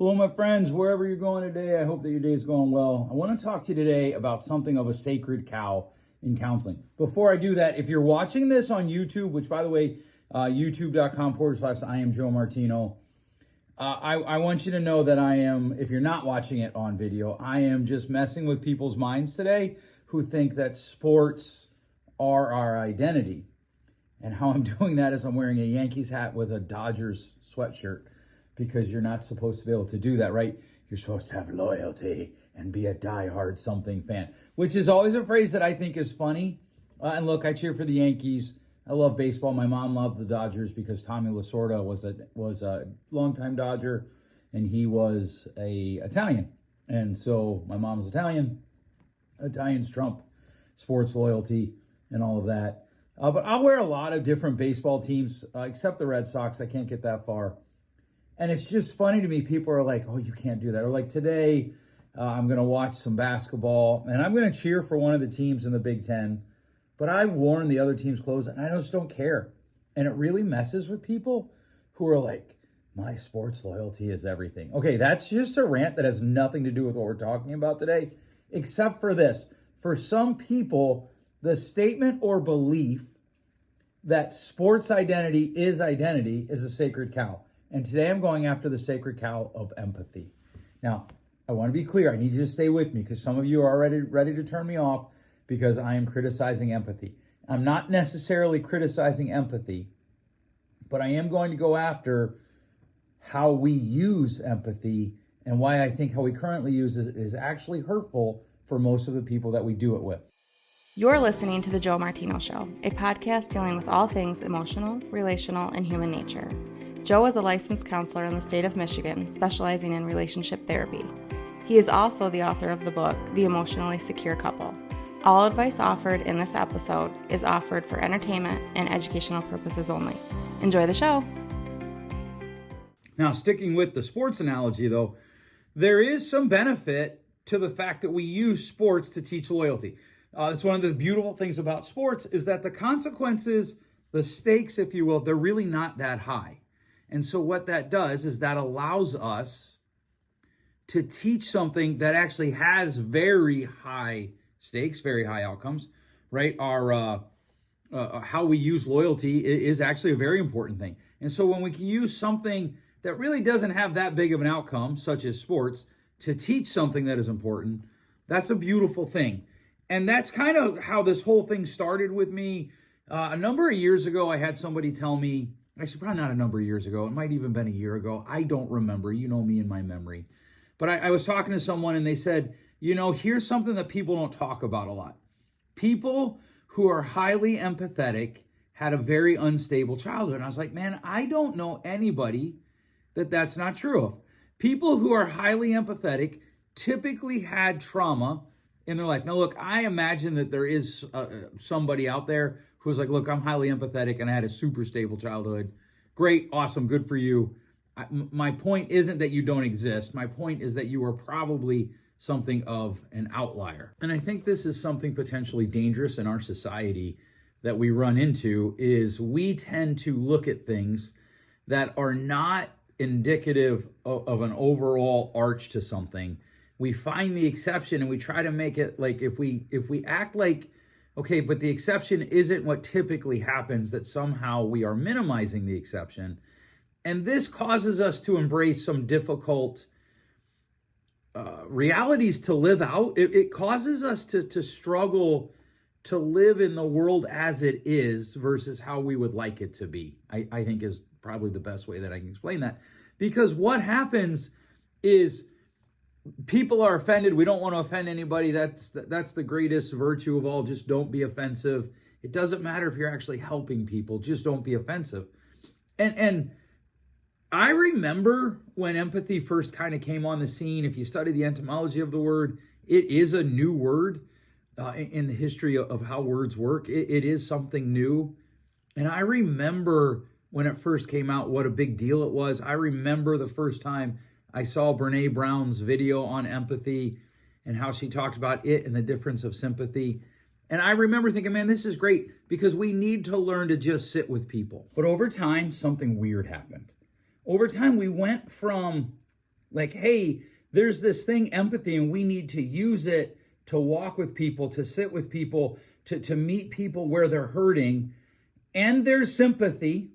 Hello, my friends, wherever you're going today, I hope that your day is going well. I want to talk to you today about something of a sacred cow in counseling. Before I do that, if you're watching this on YouTube, which by the way, youtube.com/I am Joe Martino, I want you to know that I am, if you're not watching it on video, I am just messing with people's minds today who think that sports are our identity. And how I'm doing that is I'm wearing a Yankees hat with a Dodgers sweatshirt, because you're not supposed to be able to do that, right? You're supposed to have loyalty and be a diehard something fan, which is always a phrase that I think is funny. And look, I cheer for the Yankees. I love baseball. My mom loved the Dodgers because Tommy Lasorda was a longtime Dodger, and he was a Italian. And so my mom's Italian. Italians trump sports loyalty and all of that. But I'll wear a lot of different baseball teams, except the Red Sox. I can't get that far. And it's just funny to me. People are like, oh, you can't do that. Or like today, I'm going to watch some basketball, and I'm going to cheer for one of the teams in the Big Ten. But I've worn the other team's clothes, and I just don't care. And it really messes with people who are like, my sports loyalty is everything. Okay, that's just a rant that has nothing to do with what we're talking about today, except for this. For some people, the statement or belief that sports identity is a sacred cow. And today I'm going after the sacred cow of empathy. Now, I want to be clear. I need you to stay with me because some of you are already ready to turn me off because I am criticizing empathy. I'm not necessarily criticizing empathy, but I am going to go after how we use empathy and why I think how we currently use it is actually hurtful for most of the people that we do it with. You're listening to The Joe Martino Show, a podcast dealing with all things emotional, relational, and human nature. Joe is a licensed counselor in the state of Michigan, specializing in relationship therapy. He is also the author of the book, The Emotionally Secure Couple. All advice offered in this episode is offered for entertainment and educational purposes only. Enjoy the show. Now, sticking with the sports analogy, though, there is some benefit to the fact that we use sports to teach loyalty. It's one of the beautiful things about sports is that the consequences, the stakes, if you will, they're really not that high. And so what that does is that allows us to teach something that actually has very high stakes, very high outcomes, right? Our how we use loyalty is actually a very important thing. And so when we can use something that really doesn't have that big of an outcome, such as sports, to teach something that is important, that's a beautiful thing. And that's kind of how this whole thing started with me. A number of years ago, I had somebody tell me, actually probably not a number of years ago, it might even been a year ago. I don't remember. You know me and my memory. But I was talking to someone and they said, you know, here's something that people don't talk about a lot. People who are highly empathetic had a very unstable childhood. And I was like, man, I don't know anybody that's not true of. People who are highly empathetic typically had trauma in their life. Now, look, I imagine that there is somebody out there who's like, look, I'm highly empathetic and I had a super stable childhood. Great, awesome, good for you. My point isn't that you don't exist. My point is that you are probably something of an outlier. And I think this is something potentially dangerous in our society that we run into is we tend to look at things that are not indicative of an overall arch to something. We find the exception and we try to make it like if we act like, okay, but the exception isn't what typically happens, that somehow we are minimizing the exception. And this causes us to embrace some difficult realities to live out. It causes us to struggle to live in the world as it is versus how we would like it to be, I think is probably the best way that I can explain that. Because what happens is people are offended. We don't want to offend anybody. That's the greatest virtue of all. Just don't be offensive. It doesn't matter if you're actually helping people. Just don't be offensive. And I remember when empathy first kind of came on the scene. If you study the etymology of the word, it is a new word in the history of how words work. It is something new. And I remember when it first came out, what a big deal it was. I remember the first time I saw Brene Brown's video on empathy and how she talked about it and the difference of sympathy. And I remember thinking, man, this is great because we need to learn to just sit with people. But over time, something weird happened. Over time, we went from Like, hey, there's this thing, empathy, and we need to use it to walk with people, to sit with people, to meet people where they're hurting, and there's sympathy.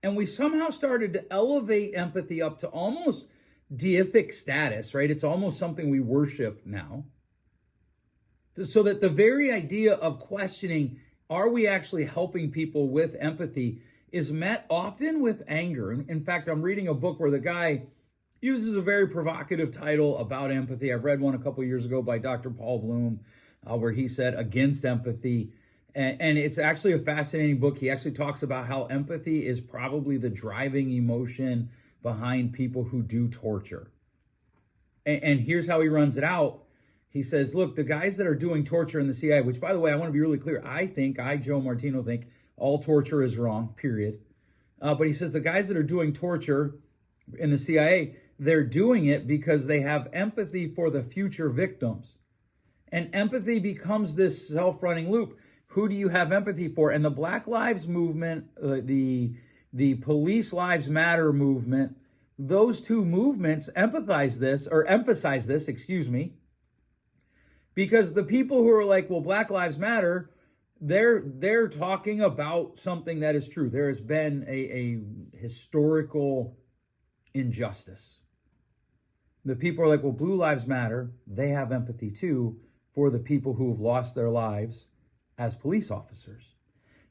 And we somehow started to elevate empathy up to almost deific status, right? It's almost something we worship now. So that the very idea of questioning, are we actually helping people with empathy, is met often with anger. In fact, I'm reading a book where the guy uses a very provocative title about empathy. I've read one a couple years ago by Dr. Paul Bloom, where he said against empathy. And it's actually a fascinating book. He actually talks about how empathy is probably the driving emotion behind people who do torture. And here's how he runs it out. He says, look, the guys that are doing torture in the CIA, which, by the way, I want to be really clear. I, Joe Martino, think all torture is wrong, period. But he says the guys that are doing torture in the CIA, they're doing it because they have empathy for the future victims. And empathy becomes this self-running loop. Who do you have empathy for? And the Black Lives Movement, the Police Lives Matter movement, those two movements emphasize this, because the people who are like, well, Black Lives Matter, they're talking about something that is true. There has been a historical injustice. The people are like, well, Blue Lives Matter, they have empathy too for the people who have lost their lives as police officers,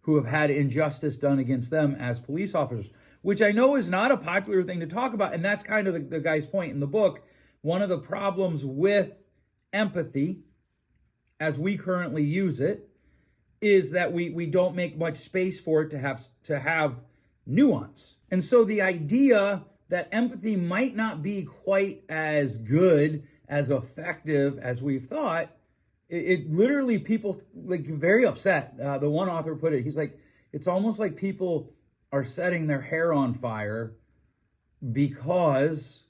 who have had injustice done against them as police officers, which I know is not a popular thing to talk about. And that's kind of the guy's point in the book. One of the problems with empathy, as we currently use it, is that we don't make much space for it to have nuance. And so the idea that empathy might not be quite as good, as effective as we've thought, it literally, people like very upset. The one author put it, he's like, it's almost like people are setting their hair on fire because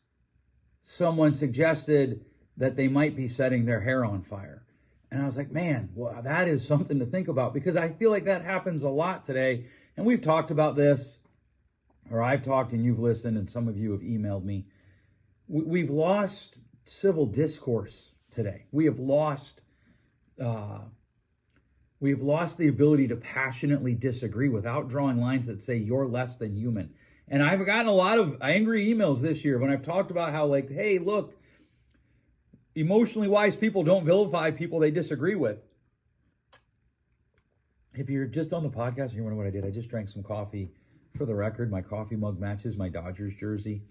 someone suggested that they might be setting their hair on fire. And I was like, man, well, that is something to think about, because I feel like that happens a lot today. And we've talked about this, or I've talked and you've listened, and some of you have emailed me. We've lost civil discourse today. We have lost the ability to passionately disagree without drawing lines that say you're less than human. And I've gotten a lot of angry emails this year when I've talked about how, like, hey, look, emotionally wise people don't vilify people they disagree with. If you're just on the podcast and you're wondering what I did, I just drank some coffee. For the record, my coffee mug matches my Dodgers jersey.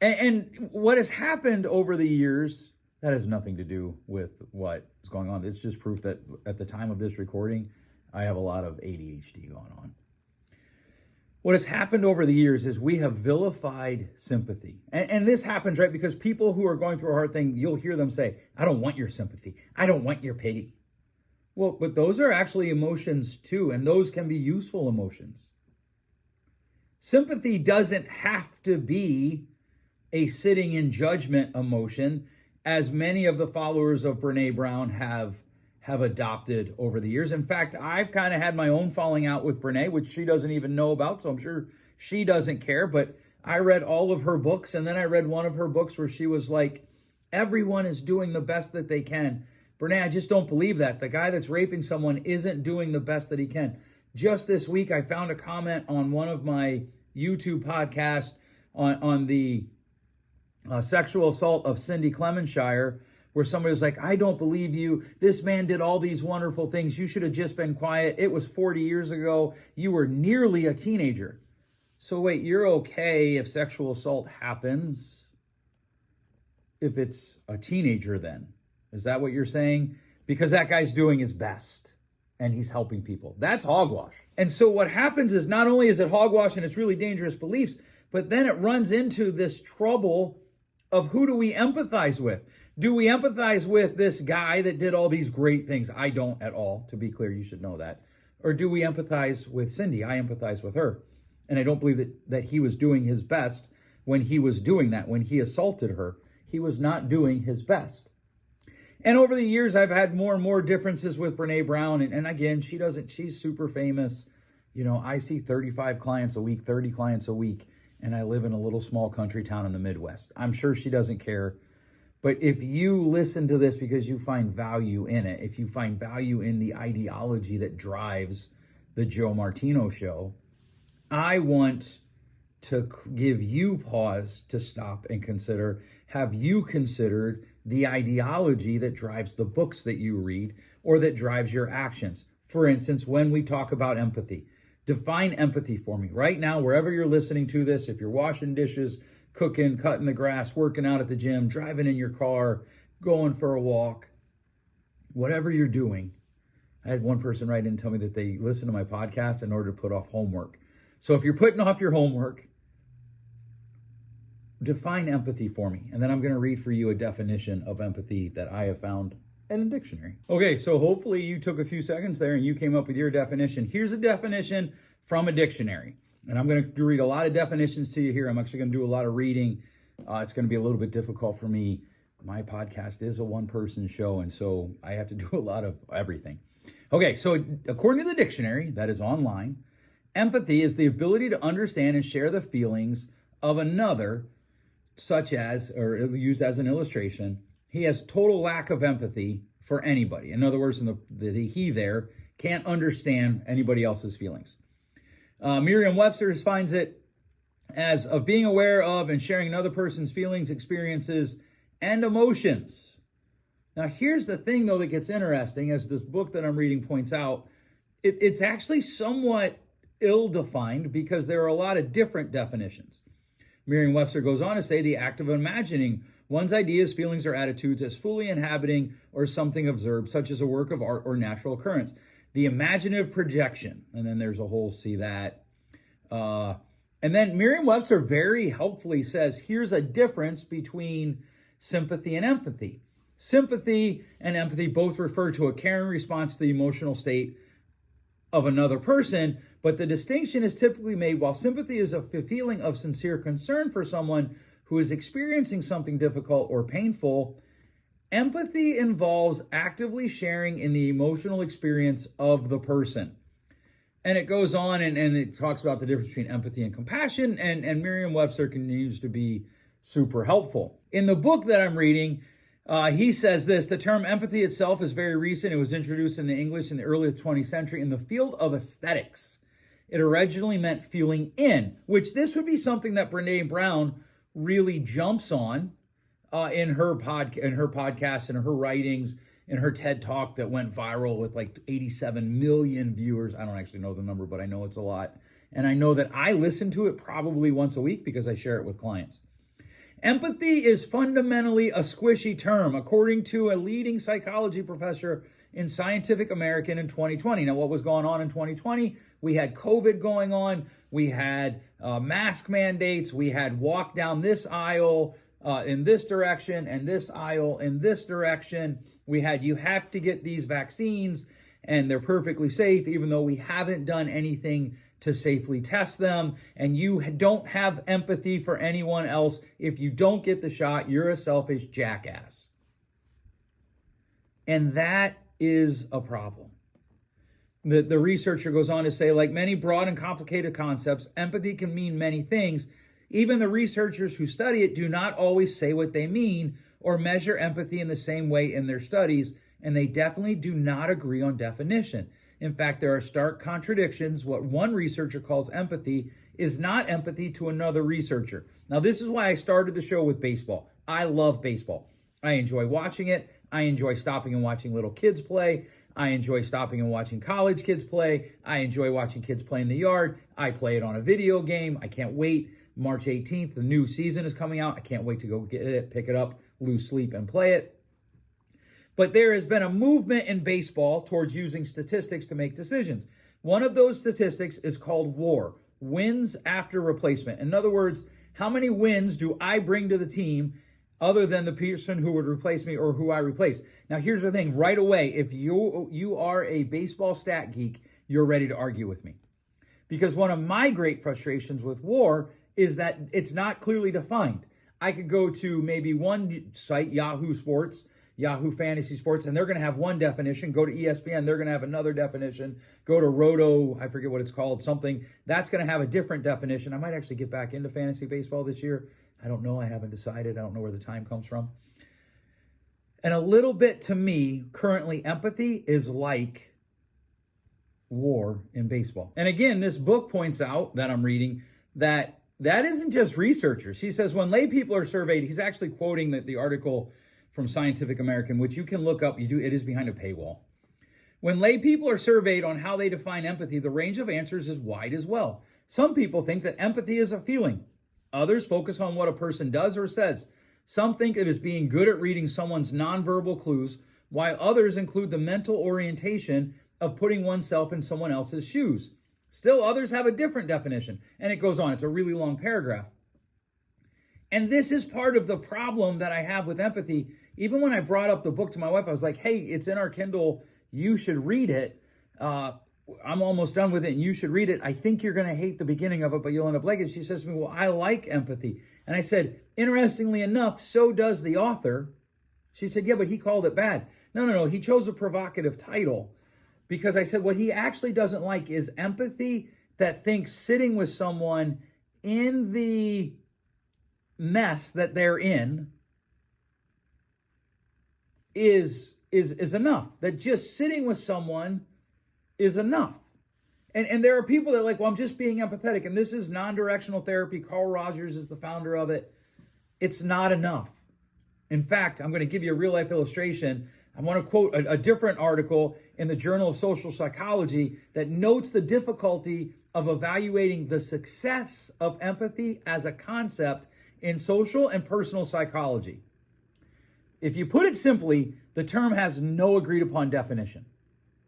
And what has happened over the years, that has nothing to do with what is going on. It's just proof that at the time of this recording, I have a lot of ADHD going on. What has happened over the years is we have vilified sympathy. And this happens, right? Because people who are going through a hard thing, you'll hear them say, I don't want your sympathy. I don't want your pity. Well, but those are actually emotions too, and those can be useful emotions. Sympathy doesn't have to be a sitting in judgment emotion, as many of the followers of Brené Brown have adopted over the years. In fact, I've kind of had my own falling out with Brené, which she doesn't even know about, so I'm sure she doesn't care. But I read all of her books, and then I read one of her books where she was like, everyone is doing the best that they can. Brené, I just don't believe that. The guy that's raping someone isn't doing the best that he can. Just this week, I found a comment on one of my YouTube podcasts on the sexual assault of Cindy Clemenshire, where somebody was like, I don't believe you. This man did all these wonderful things. You should have just been quiet. It was 40 years ago. You were nearly a teenager. So wait, you're okay if sexual assault happens if it's a teenager then? Is that what you're saying? Because that guy's doing his best and he's helping people. That's hogwash. And so what happens is, not only is it hogwash and it's really dangerous beliefs, but then it runs into this trouble of who do we empathize with? Do we empathize with this guy that did all these great things? I don't at all, to be clear, you should know that. Or do we empathize with Cindy? I empathize with her. And I don't believe that he was doing his best when he was doing that. When he assaulted her, he was not doing his best. And over the years, I've had more and more differences with Brené Brown. And again, she's super famous. You know, I see 35 clients a week, 30 clients a week. and I live in a little small country town in the Midwest. I'm sure she doesn't care. But if you listen to this because you find value in it, if you find value in the ideology that drives the Joe Martino Show, I want to give you pause to stop and consider, have you considered the ideology that drives the books that you read or that drives your actions? For instance, when we talk about empathy, define empathy for me. Right now, wherever you're listening to this, if you're washing dishes, cooking, cutting the grass, working out at the gym, driving in your car, going for a walk, whatever you're doing. I had one person write in and tell me that they listen to my podcast in order to put off homework. So if you're putting off your homework, define empathy for me. And then I'm going to read for you a definition of empathy that I have found in a dictionary. Okay, so hopefully you took a few seconds there and you came up with your definition. Here's a definition from a dictionary. And I'm going to read a lot of definitions to you here. I'm actually going to do a lot of reading. It's going to be a little bit difficult for me. My podcast is a one-person show, and so I have to do a lot of everything. Okay, so according to the dictionary that is online, empathy is the ability to understand and share the feelings of another, such as, or used as an illustration, he has total lack of empathy for anybody. In other words, the he there can't understand anybody else's feelings. Merriam-Webster defines it as of being aware of and sharing another person's feelings, experiences, and emotions. Now, here's the thing, though, that gets interesting, as this book that I'm reading points out. It's actually somewhat ill-defined because there are a lot of different definitions. Merriam-Webster goes on to say the act of imagining one's ideas, feelings, or attitudes as fully inhabiting or something observed, such as a work of art or natural occurrence. The imaginative projection, and then there's a whole see that. And then Merriam-Webster very helpfully says, here's a difference between sympathy and empathy. Sympathy and empathy both refer to a caring response to the emotional state of another person, but the distinction is typically made while sympathy is a feeling of sincere concern for someone who is experiencing something difficult or painful. Empathy involves actively sharing in the emotional experience of the person. And it goes on and it talks about the difference between empathy and compassion, and Merriam-Webster continues to be super helpful. In the book that I'm reading, he says this: the term empathy itself is very recent. It was introduced in the English in the early 20th century in the field of aesthetics. It originally meant feeling in, which this would be something that Brené Brown really jumps on in her podcast and her writings, in her TED Talk that went viral with like 87 million viewers. I don't actually know the number, but I know it's a lot. And I know that I listen to it probably once a week because I share it with clients. Empathy is fundamentally a squishy term, according to a leading psychology professor in Scientific American in 2020. Now, what was going on in 2020? We had COVID going on. We had mask mandates. We had walk down this aisle in this direction and this aisle in this direction. We had, you have to get these vaccines and they're perfectly safe, even though we haven't done anything to safely test them. And you don't have empathy for anyone else. If you don't get the shot, you're a selfish jackass. And that is a problem. The researcher goes on to say, like many broad and complicated concepts, empathy can mean many things. Even the researchers who study it do not always say what they mean or measure empathy in the same way in their studies, and they definitely do not agree on definition. In fact, there are stark contradictions. What one researcher calls empathy is not empathy to another researcher. Now, this is why I started the show with baseball. I love baseball. I enjoy watching it. I enjoy stopping and watching little kids play. I enjoy stopping and watching college kids play. I enjoy watching kids play in the yard. I play it on a video game. I can't wait. March 18th, the new season is coming out. I can't wait to go get it, pick it up, lose sleep, and play it. But there has been a movement in baseball towards using statistics to make decisions. One of those statistics is called WAR, wins after replacement. In other words, how many wins do I bring to the team other than the person who would replace me or who I replace? Now, here's the thing. Right away, if you are a baseball stat geek, you're ready to argue with me. Because one of my great frustrations with WAR is that it's not clearly defined. I could go to maybe one site, Yahoo Sports, Yahoo Fantasy Sports, and they're going to have one definition. Go to ESPN, they're going to have another definition. Go to Roto, I forget what it's called, something. That's going to have a different definition. I might actually get back into fantasy baseball this year. I don't know. I haven't decided. I don't know where the time comes from. And a little bit to me, currently, empathy is like war in baseball. And again, this book points out that I'm reading that isn't just researchers. He says when lay people are surveyed, he's actually quoting the article from Scientific American, which you can look up. It is behind a paywall. When lay people are surveyed on how they define empathy, the range of answers is wide as well. Some people think that empathy is a feeling. Others focus on what a person does or says. Some think it is being good at reading someone's nonverbal clues, while others include the mental orientation of putting oneself in someone else's shoes. Still, others have a different definition, and it goes on. It's a really long paragraph. And this is part of the problem that I have with empathy. Even when I brought up the book to my wife, I was like, hey, it's in our Kindle. You should read it. I'm almost done with it, and you should read it. I think you're going to hate the beginning of it, but you'll end up liking it. She says to me, well, I like empathy. And I said, interestingly enough, so does the author. She said, yeah, but he called it bad. No. He chose a provocative title. Because I said what he actually doesn't like is empathy that thinks sitting with someone in the mess that they're in is enough. That just sitting with someone is enough. And there are people that are like, well, I'm just being empathetic. And this is non-directional therapy. Carl Rogers is the founder of it. It's not enough. In fact, I'm going to give you a real life illustration. I want to quote a different article in the Journal of Social Psychology that notes the difficulty of evaluating the success of empathy as a concept in social and personal psychology. If you put it simply, the term has no agreed upon definition.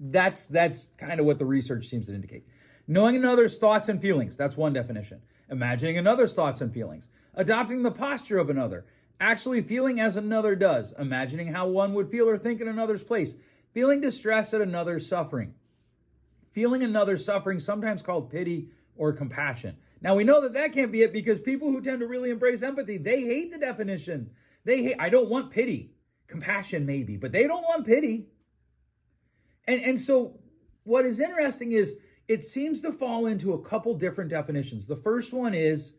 That's kind of what the research seems to indicate. Knowing another's thoughts and feelings, that's one definition. Imagining another's thoughts and feelings. Adopting the posture of another. Actually feeling as another does, imagining how one would feel or think in another's place, feeling distress at another's suffering, feeling another's suffering, sometimes called pity or compassion. Now we know that can't be it because people who tend to really embrace empathy, they hate the definition. I don't want pity, compassion maybe, but they don't want pity. And so what is interesting is it seems to fall into a couple different definitions. The first one is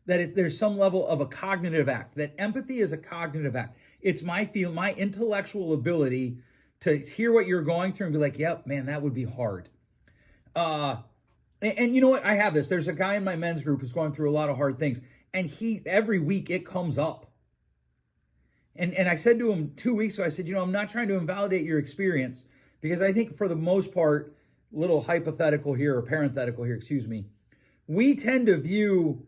that there's some level of a cognitive act, that empathy is a cognitive act. It's my intellectual ability to hear what you're going through and be like, yep, man, that would be hard. And you know what? I have this. There's a guy in my men's group who's going through a lot of hard things. And every week it comes up. And I said to him 2 weeks ago, I said, I'm not trying to invalidate your experience because I think for the most part, little hypothetical here or parenthetical here, excuse me, we tend to view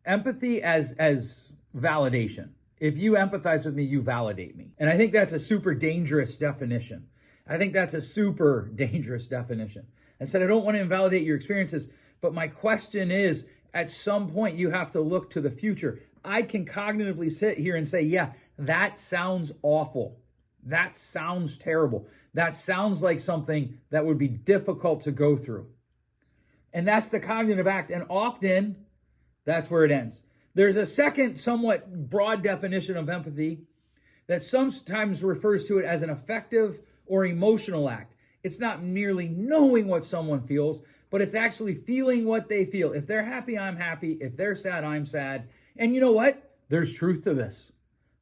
empathy as validation. If you empathize with me, you validate me. And I think that's a super dangerous definition. I said, I don't want to invalidate your experiences, but my question is, at some point, you have to look to the future. I can cognitively sit here and say, yeah, that sounds awful. That sounds terrible. That sounds like something that would be difficult to go through. And that's the cognitive act. And often, that's where it ends. There's a second, somewhat broad definition of empathy that sometimes refers to it as an affective or emotional act. It's not merely knowing what someone feels, but it's actually feeling what they feel. If they're happy, I'm happy. If they're sad, I'm sad. And you know what? There's truth to this.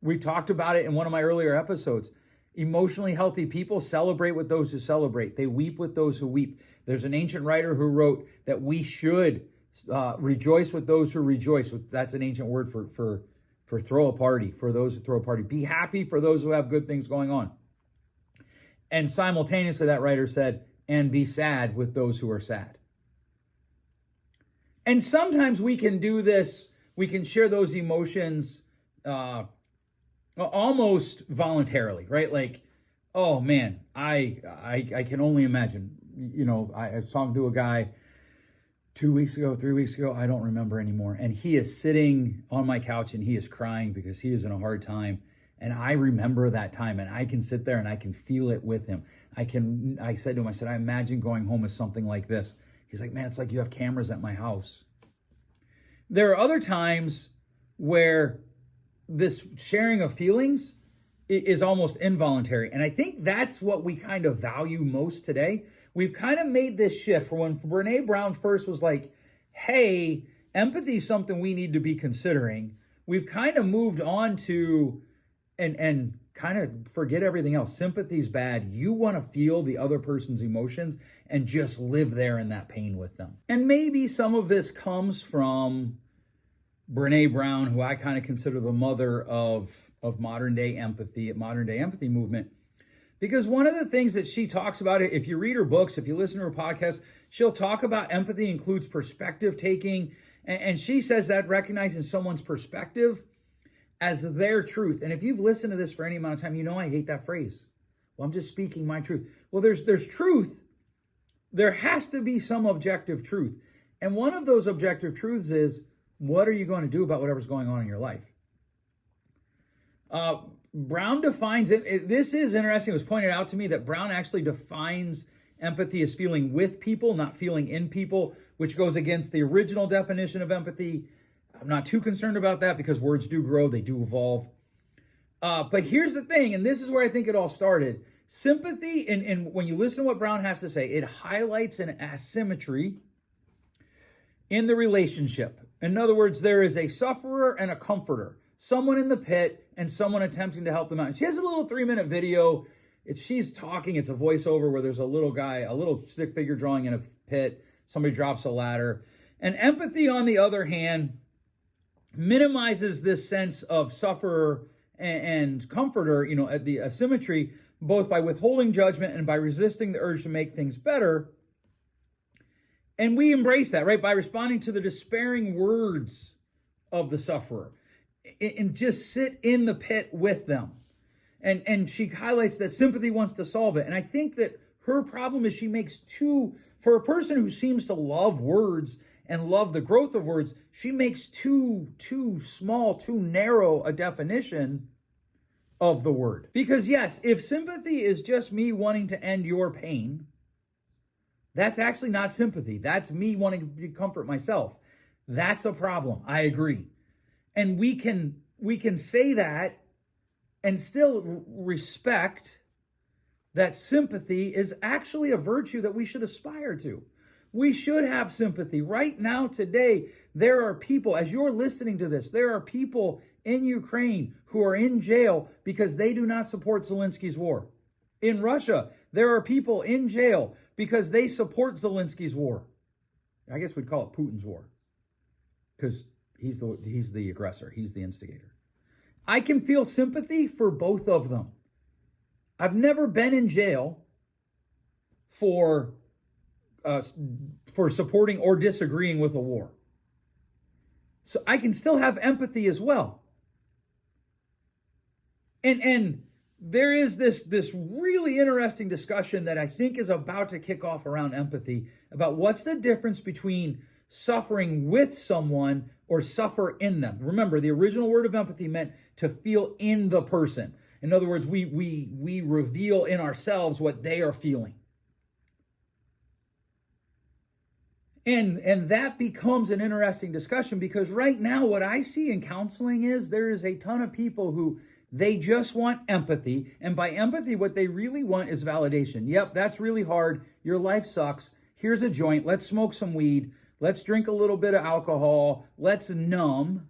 We talked about it in one of my earlier episodes. Emotionally healthy people celebrate with those who celebrate. They weep with those who weep. There's an ancient writer who wrote that we should rejoice with those who rejoice. That's an ancient word for throw a party, for those who throw a party. Be happy for those who have good things going on. And simultaneously, that writer said, and be sad with those who are sad. And sometimes we can do this, we can share those emotions almost voluntarily, right? Like, oh man, I can only imagine. I was talking to a guy 2 weeks ago, 3 weeks ago, I don't remember anymore. And he is sitting on my couch and he is crying because he is in a hard time. And I remember that time and I can sit there and I can feel it with him. I said to him, I imagine going home with something like this. He's like, man, it's like you have cameras at my house. There are other times where this sharing of feelings is almost involuntary. And I think that's what we kind of value most today. We've kind of made this shift for when Brene Brown first was like, hey, empathy is something we need to be considering. We've kind of moved on to and kind of forget everything else. Sympathy's bad. You want to feel the other person's emotions and just live there in that pain with them. And maybe some of this comes from Brene Brown, who I kind of consider the mother of modern day empathy movement. Because one of the things that she talks about, if you read her books, if you listen to her podcast, she'll talk about empathy includes perspective taking. And she says that recognizing someone's perspective as their truth. And if you've listened to this for any amount of time, you know I hate that phrase. Well, I'm just speaking my truth. Well, there's truth. There has to be some objective truth. And one of those objective truths is, what are you going to do about whatever's going on in your life? Brown defines it. This is interesting. It was pointed out to me that Brown actually defines empathy as feeling with people, not feeling in people, which goes against the original definition of empathy. I'm not too concerned about that because words do grow, they do evolve. But here's the thing, and this is where I think it all started. Sympathy, and when you listen to what Brown has to say, it highlights an asymmetry in the relationship. In other words, there is a sufferer and a comforter, someone in the pit and someone attempting to help them out. And she has a little 3-minute video. She's talking, it's a voiceover where there's a little guy, a little stick figure drawing in a pit. Somebody drops a ladder. And empathy, on the other hand, minimizes this sense of sufferer and comforter, at the asymmetry, both by withholding judgment and by resisting the urge to make things better. And we embrace that, right? By responding to the despairing words of the sufferer and just sit in the pit with them. And she highlights that sympathy wants to solve it. And I think that her problem is she makes for a person who seems to love words and love the growth of words, she makes too small, too narrow a definition of the word. Because yes, if sympathy is just me wanting to end your pain, that's actually not sympathy. That's me wanting to comfort myself. That's a problem. I agree. And we can say that and still respect that sympathy is actually a virtue that we should aspire to. We should have sympathy. Right now, today, there are people, as you're listening to this, there are people in Ukraine who are in jail because they do not support Zelensky's war. In Russia, there are people in jail because they support Zelensky's war. I guess we'd call it Putin's war because he's the aggressor. He's the instigator. I can feel sympathy for both of them. I've never been in jail for supporting or disagreeing with a war. So I can still have empathy as well. And there is this really interesting discussion that I think is about to kick off around empathy about what's the difference between suffering with someone or suffer in them. Remember, the original word of empathy meant to feel in the person. In other words, we reveal in ourselves what they are feeling. And that becomes an interesting discussion because right now what I see in counseling is there is a ton of people who they just want empathy. And by empathy, what they really want is validation. Yep, that's really hard. Your life sucks. Here's a joint. Let's smoke some weed. Let's drink a little bit of alcohol. Let's numb.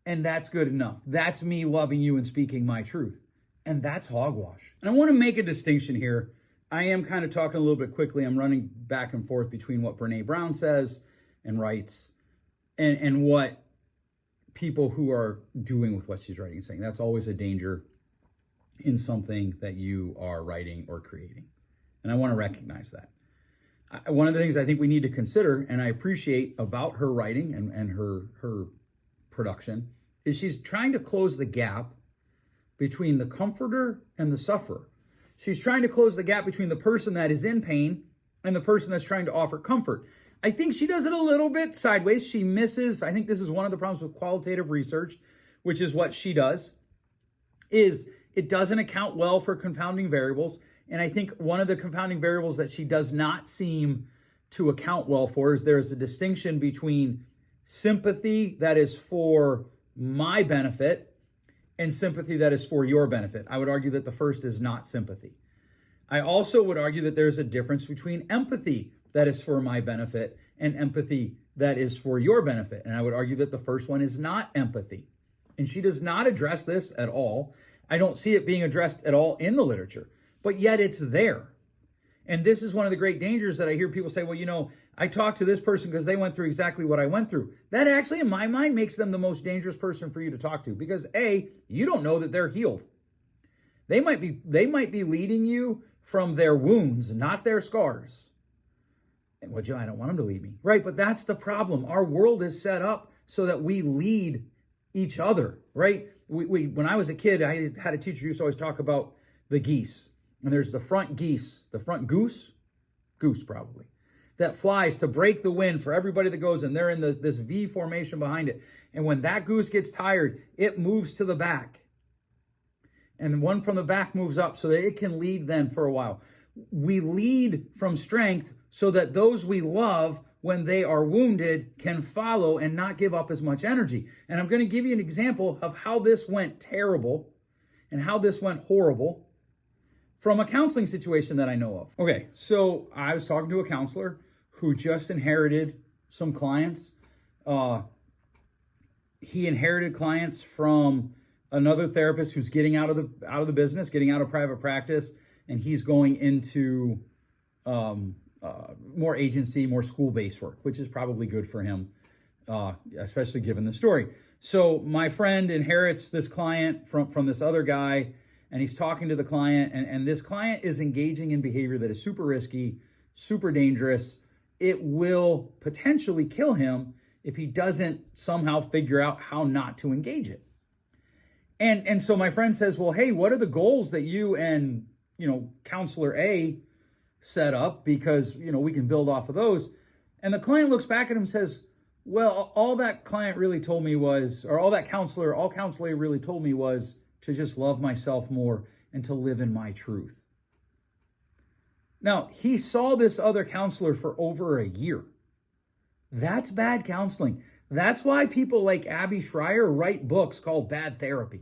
And that's good enough. That's me loving you and speaking my truth. And that's hogwash. And I want to make a distinction here. I am kind of talking a little bit quickly. I'm running back and forth between what Brene Brown says and writes and what people who are doing with what she's writing and saying. That's always a danger in something that you are writing or creating. And I want to recognize that. One of the things I think we need to consider, and I appreciate about her writing and her production, is she's trying to close the gap between the comforter and the sufferer. She's trying to close the gap between the person that is in pain and the person that's trying to offer comfort. I think she does it a little bit sideways. She misses, I think this is one of the problems with qualitative research, which is what she does, is it doesn't account well for confounding variables. And I think one of the confounding variables that she does not seem to account well for is there is a distinction between sympathy that is for my benefit and sympathy that is for your benefit. I would argue that the first is not sympathy. I also would argue that there's a difference between empathy that is for my benefit and empathy that is for your benefit. And I would argue that the first one is not empathy. And she does not address this at all. I don't see it being addressed at all in the literature, but yet it's there. And this is one of the great dangers that I hear people say, well, I talked to this person because they went through exactly what I went through. That actually, in my mind, makes them the most dangerous person for you to talk to, because A, you don't know that they're healed. They might be leading you from their wounds, not their scars. And well, Joe, I don't want them to lead me. Right, but that's the problem. Our world is set up so that we lead each other, right? When I was a kid, I had a teacher who used to always talk about the geese. And there's the front goose probably, that flies to break the wind for everybody that goes, and they're in this V formation behind it. And when that goose gets tired, it moves to the back. And the one from the back moves up so that it can lead then for a while. We lead from strength so that those we love, when they are wounded, can follow and not give up as much energy. And I'm going to give you an example of how this went terrible and how this went horrible from a counseling situation that I know of. Okay, so I was talking to a counselor who just inherited some clients. He inherited clients from another therapist who's getting out of the business, getting out of private practice, and he's going into more agency, more school-based work, which is probably good for him, especially given the story. So my friend inherits this client from this other guy, and he's talking to the client, and this client is engaging in behavior that is super risky, super dangerous. It will potentially kill him if he doesn't somehow figure out how not to engage it. And so my friend says, well, hey, what are the goals that you and, counselor A set up? Because, we can build off of those. And the client looks back at him and says, well, all that client really told me was, or all counselor A really told me was to just love myself more and to live in my truth. Now, he saw this other counselor for over a year. That's bad counseling. That's why people like Abby Schreier write books called Bad Therapy.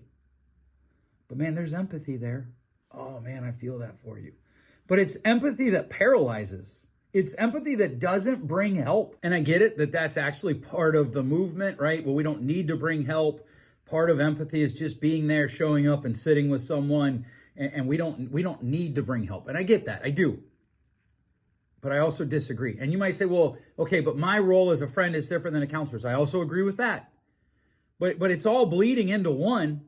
But man, there's empathy there. Oh man, I feel that for you. But it's empathy that paralyzes. It's empathy that doesn't bring help. And I get it that that's actually part of the movement, right? Well, we don't need to bring help. Part of empathy is just being there, showing up and sitting with someone, and we don't need to bring help. And I get that, I do. But I also disagree. And you might say, well, okay, but my role as a friend is different than a counselor's. I also agree with that. But it's all bleeding into one.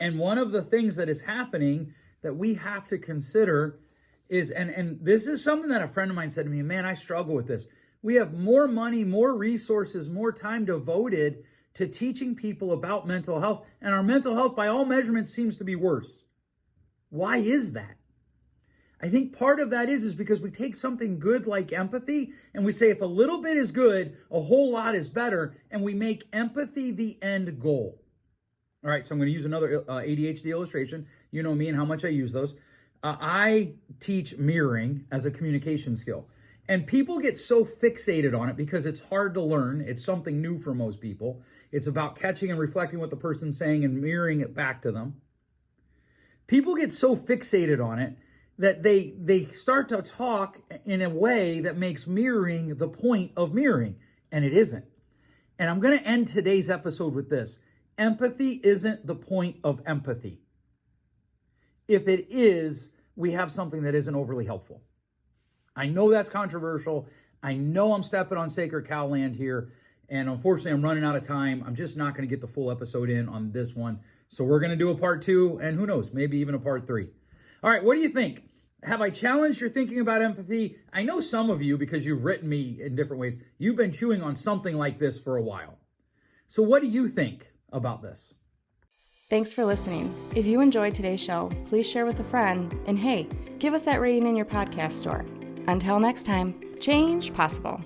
And one of the things that is happening that we have to consider is, and this is something that a friend of mine said to me, man, I struggle with this. We have more money, more resources, more time devoted to teaching people about mental health. And our mental health, by all measurements, seems to be worse. Why is that? I think part of that is because we take something good like empathy and we say if a little bit is good, a whole lot is better, and we make empathy the end goal. All right, so I'm going to use another ADHD illustration. You know me and how much I use those. I teach mirroring as a communication skill. And people get so fixated on it because it's hard to learn. It's something new for most people. It's about catching and reflecting what the person's saying and mirroring it back to them. People get so fixated on it that they start to talk in a way that makes mirroring the point of mirroring, and it isn't. And I'm going to end today's episode with this. Empathy isn't the point of empathy. If it is, we have something that isn't overly helpful. I know that's controversial. I know I'm stepping on sacred cow land here, and unfortunately I'm running out of time. I'm just not going to get the full episode in on this one. So we're going to do a part 2, and who knows, maybe even a part 3. All right, what do you think? Have I challenged your thinking about empathy? I know some of you, because you've written me in different ways, you've been chewing on something like this for a while. So what do you think about this? Thanks for listening. If you enjoyed today's show, please share with a friend. And hey, give us that rating in your podcast store. Until next time, change possible.